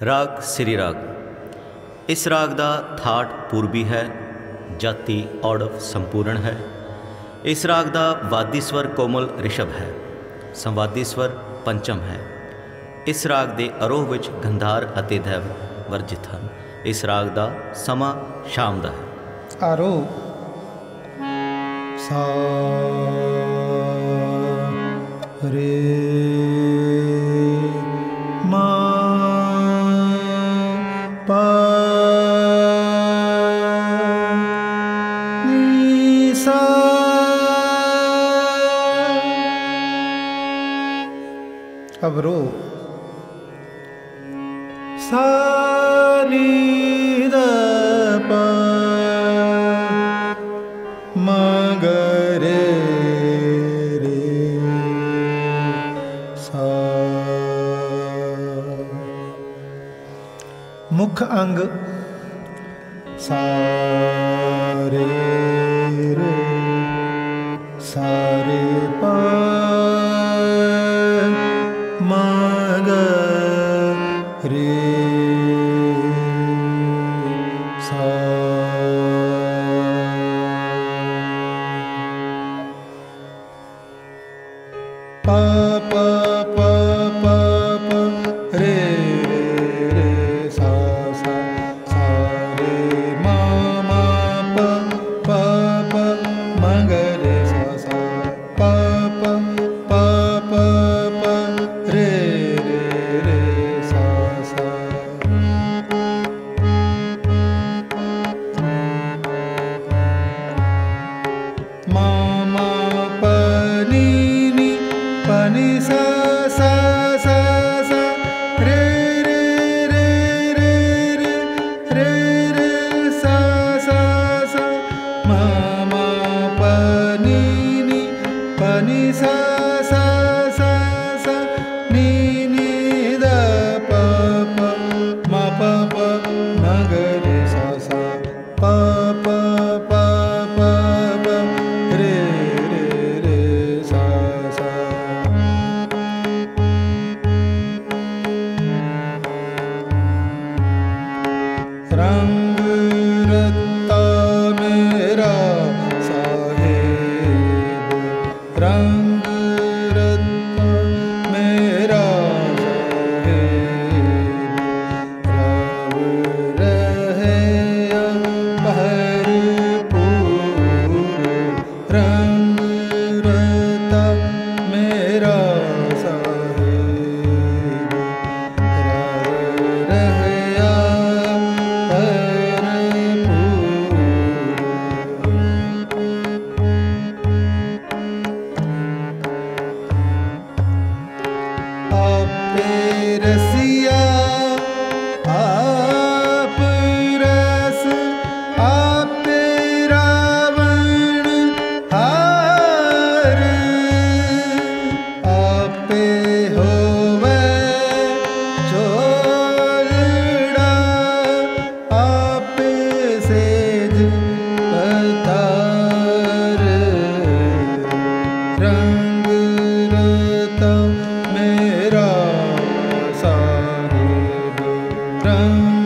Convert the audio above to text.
राग श्री राग। इस राग का थाट पूर्वी है, जाति औड़व संपूर्ण है। इस राग का वादी स्वर कोमल ऋषभ है, संवादी स्वर पंचम है। इस राग के आरोह विच गंधार अते दैव वर्जित हैं। इस राग का समा शाम का है। आरोह सा रे मा पा नी सा। अब रो सा नी द पा मा ग रे रे सा। मुख अंग सा रे रे सा रे पा मा ग रे सा। पा पा पा पा पा रे रे रे सा सा सा रे मा मा पा पा पा मा ग रे सा सा। पा पा पा पा पा रे रे रे सा सा। मा मा प नी नी प नी सा सा सा सा रे रे रे रे रे रे रे सा सा सा। मा मा प नी नी प नी सा सा सा सा नी नी द प प मा प प मा ग रे सा सा। प प प प प रे रे रे सा सा। रंग रत्ता मेरा साहेब, रंग रत्ता मेरा साहेब। रव रहे भरपूर, रंग रत्ता मेरा साहेब। रव रहे रसिया आप रस आप रावण हार। आप होवे चोलड़ा आप सेज पतार। रंग रता मेरा साहेब, रंग